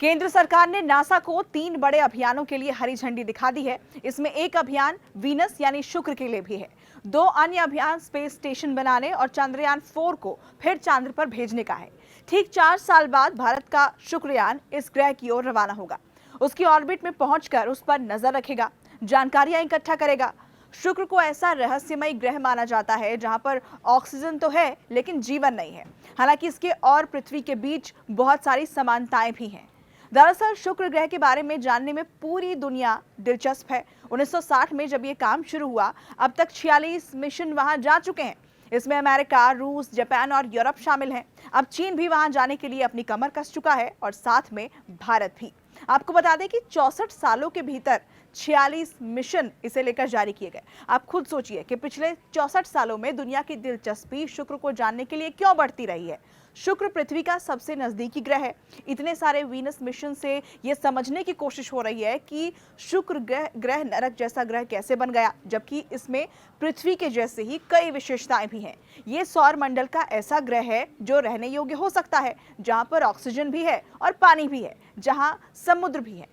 केंद्र सरकार ने नासा को 3 बड़े अभियानों के लिए हरी झंडी दिखा दी है। इसमें एक अभियान वीनस यानी शुक्र के लिए भी है। 2 अन्य अभियान स्पेस स्टेशन बनाने और चंद्रयान 4 को फिर चांद पर भेजने का है। ठीक 4 साल बाद भारत का शुक्रयान इस ग्रह की ओर रवाना होगा। उसकी ऑर्बिट में पहुंचकर उस पर नजर रखेगा, जानकारियां इकट्ठा करेगा। शुक्र को ऐसा रहस्यमय ग्रह माना जाता है जहां पर ऑक्सीजन तो है लेकिन जीवन नहीं है। हालांकि इसके और पृथ्वी के बीच बहुत सारी समानताएं भी हैं। दरअसल शुक्र ग्रह के बारे में जानने में पूरी दुनिया दिलचस्प है। 1960 में जब ये काम शुरू हुआ, अब तक 46 मिशन वहां जा चुके हैं। इसमें अमेरिका, रूस, जापान और यूरोप शामिल हैं। अब चीन भी वहां जाने के लिए अपनी कमर कस चुका है और साथ में भारत भी। आपको बता दें कि 64 सालों के भीतर 46 मिशन इसे लेकर जारी किए गए। आप खुद सोचिए कि पिछले 64 सालों में दुनिया की दिलचस्पी शुक्र को जानने के लिए क्यों बढ़ती रही है। शुक्र पृथ्वी का सबसे नजदीकी ग्रह है। इतने सारे वीनस मिशन से यह समझने की कोशिश हो रही है कि शुक्र ग्रह नरक जैसा ग्रह कैसे बन गया, जबकि इसमें पृथ्वी के जैसे ही कई विशेषताएं भी हैं। ये सौर मंडल का ऐसा ग्रह है जो रहने योग्य हो सकता है, जहां पर ऑक्सीजन भी है और पानी भी है, जहां समुद्र भी है।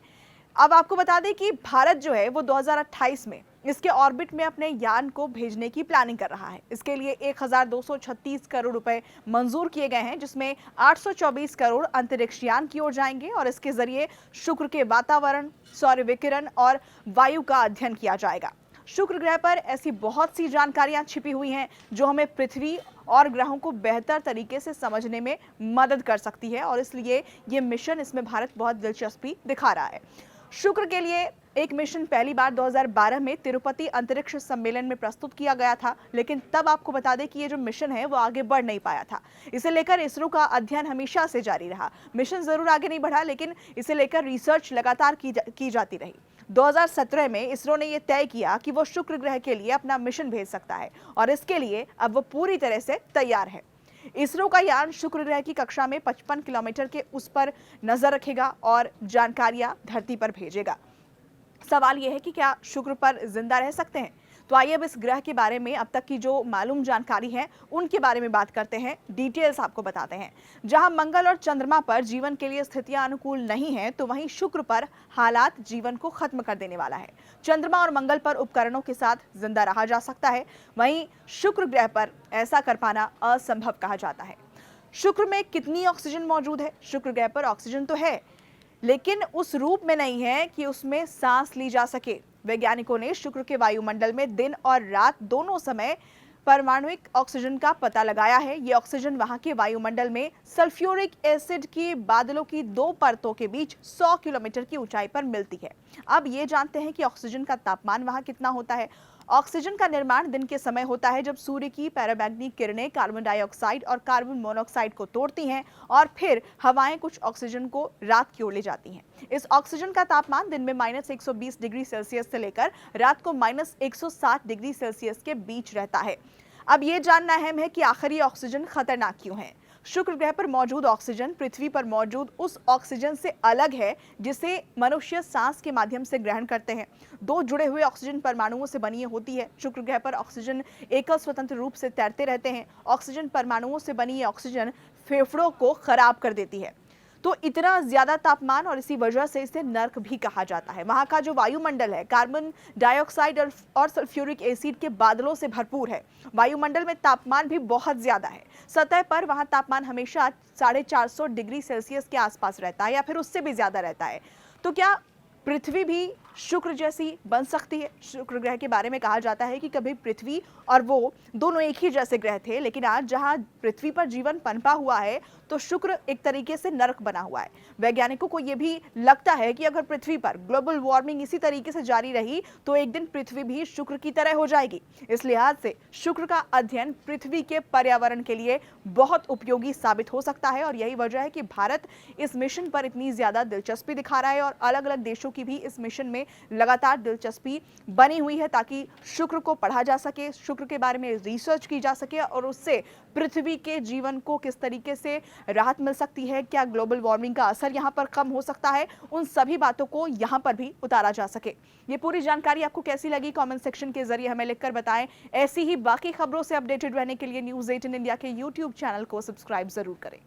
अब आपको बता दें कि भारत जो है वो 2028 में इसके ऑर्बिट में अपने यान को भेजने की प्लानिंग कर रहा है। इसके लिए 1236 करोड़ रुपए मंजूर किए गए हैं, जिसमें 824 करोड़ अंतरिक्ष यान की ओर जाएंगे और इसके जरिए शुक्र के वातावरण, सौर विकिरण और वायु का अध्ययन किया जाएगा। शुक्र ग्रह पर ऐसी बहुत सी जानकारियां छिपी हुई हैं जो हमें पृथ्वी और ग्रहों को बेहतर तरीके से समझने में मदद कर सकती है, और इसलिए ये मिशन, इसमें भारत बहुत दिलचस्पी दिखा रहा है। शुक्र के लिए एक मिशन पहली बार 2012 में तिरुपति अंतरिक्ष सम्मेलन में प्रस्तुत किया गया था, लेकिन तब आपको बता दें कि ये जो मिशन है वो आगे बढ़ नहीं पाया था। इसे लेकर इसरो का अध्ययन हमेशा से जारी रहा। मिशन जरूर आगे नहीं बढ़ा, लेकिन इसे लेकर रिसर्च लगातार की जाती रही। 2017 में इसरो ने यह तय किया कि वो शुक्र ग्रह के लिए अपना मिशन भेज सकता है, और इसके लिए अब वो पूरी तरह से तैयार है। इसरो का यान शुक्र ग्रह की कक्षा में 55 किलोमीटर के उस पर नजर रखेगा और जानकारियां धरती पर भेजेगा। सवाल यह है कि क्या शुक्र पर जिंदा रह सकते हैं? तो आइए अब इस ग्रह के बारे में अब तक की जो मालूम जानकारी है उनके बारे में बात करते हैं, डिटेल्स आपको बताते हैं। जहां मंगल और चंद्रमा पर जीवन के लिए स्थितियां अनुकूल नहीं है, तो वहीं शुक्र पर हालात जीवन को खत्म कर देने वाला है। चंद्रमा और मंगल पर उपकरणों के साथ जिंदा रहा जा सकता है, वहीं शुक्र ग्रह पर ऐसा कर पाना असंभव कहा जाता है। शुक्र में कितनी ऑक्सीजन मौजूद है? शुक्र ग्रह पर ऑक्सीजन तो है, लेकिन उस रूप में नहीं है कि उसमें सांस ली जा सके। वैज्ञानिकों ने शुक्र के वायुमंडल में दिन और रात दोनों समय परमाणुिक ऑक्सीजन का पता लगाया है। ये ऑक्सीजन वहां के वायुमंडल में सल्फ्यूरिक एसिड की बादलों की 2 परतों के बीच 100 किलोमीटर की ऊंचाई पर मिलती है। अब ये जानते हैं कि ऑक्सीजन का तापमान वहां कितना होता है। ऑक्सीजन का निर्माण दिन के समय होता है, जब सूर्य की पराबैंगनी किरणें कार्बन डाइऑक्साइड और कार्बन मोनोऑक्साइड को तोड़ती हैं और फिर हवाएं कुछ ऑक्सीजन को रात की ओर ले जाती हैं। इस ऑक्सीजन का तापमान दिन में -120 डिग्री सेल्सियस से लेकर रात को -160 डिग्री सेल्सियस के बीच रहता है। अब ये जानना अहम है कि आखिर ये ऑक्सीजन खतरनाक क्यों है। शुक्र ग्रह पर मौजूद ऑक्सीजन पृथ्वी पर मौजूद उस ऑक्सीजन से अलग है जिसे मनुष्य सांस के माध्यम से ग्रहण करते हैं। 2 जुड़े हुए ऑक्सीजन परमाणुओं से बनी होती है। शुक्र ग्रह पर ऑक्सीजन एकल स्वतंत्र रूप से तैरते रहते हैं। ऑक्सीजन परमाणुओं से बनी ये ऑक्सीजन फेफड़ों को खराब कर देती है, तो इतना ज्यादा तापमान, और इसी वजह से इसे नर्क भी कहा जाता है। वहां का जो वायुमंडल है कार्बन डाइऑक्साइड और सल्फ्यूरिक एसिड के बादलों से भरपूर है। वायुमंडल में तापमान भी बहुत ज्यादा है। सतह पर वहां तापमान हमेशा 450 डिग्री सेल्सियस के आसपास रहता है या फिर उससे भी ज्यादा रहता है। तो क्या पृथ्वी भी शुक्र जैसी बन सकती है? शुक्र ग्रह के बारे में कहा जाता है कि कभी पृथ्वी और वो दोनों एक ही जैसे ग्रह थे, लेकिन आज जहां पृथ्वी पर जीवन पनपा हुआ है, तो शुक्र एक तरीके से नरक बना हुआ है। वैज्ञानिकों को यह भी लगता है कि अगर पृथ्वी पर ग्लोबल वार्मिंग इसी तरीके से जारी रही तो एक दिन पृथ्वी भी शुक्र की तरह हो जाएगी। इस लिहाज से शुक्र का अध्ययन पृथ्वी के पर्यावरण के लिए बहुत उपयोगी साबित हो सकता है, और यही वजह है कि भारत इस मिशन पर इतनी ज्यादा दिलचस्पी दिखा रहा है, और अलग अलग देशों की भी इस मिशन में लगातार दिलचस्पी बनी हुई है, ताकि शुक्र को पढ़ा जा सके, शुक्र के बारे में रिसर्च की जा सके और उससे पृथ्वी के जीवन को किस तरीके से राहत मिल सकती है, क्या ग्लोबल वार्मिंग का असर यहाँ पर कम हो सकता है, उन सभी बातों को यहाँ पर भी उतारा जा सके। ये पूरी जानकारी आपको कैसी लगी, कमेंट सेक्शन के जरिए हमें लिखकर बताएं। ऐसी ही बाकी खबरों से अपडेटेड रहने के लिए न्यूज़ 18 इंडिया के यूट्यूब चैनल को सब्सक्राइब जरूर करें।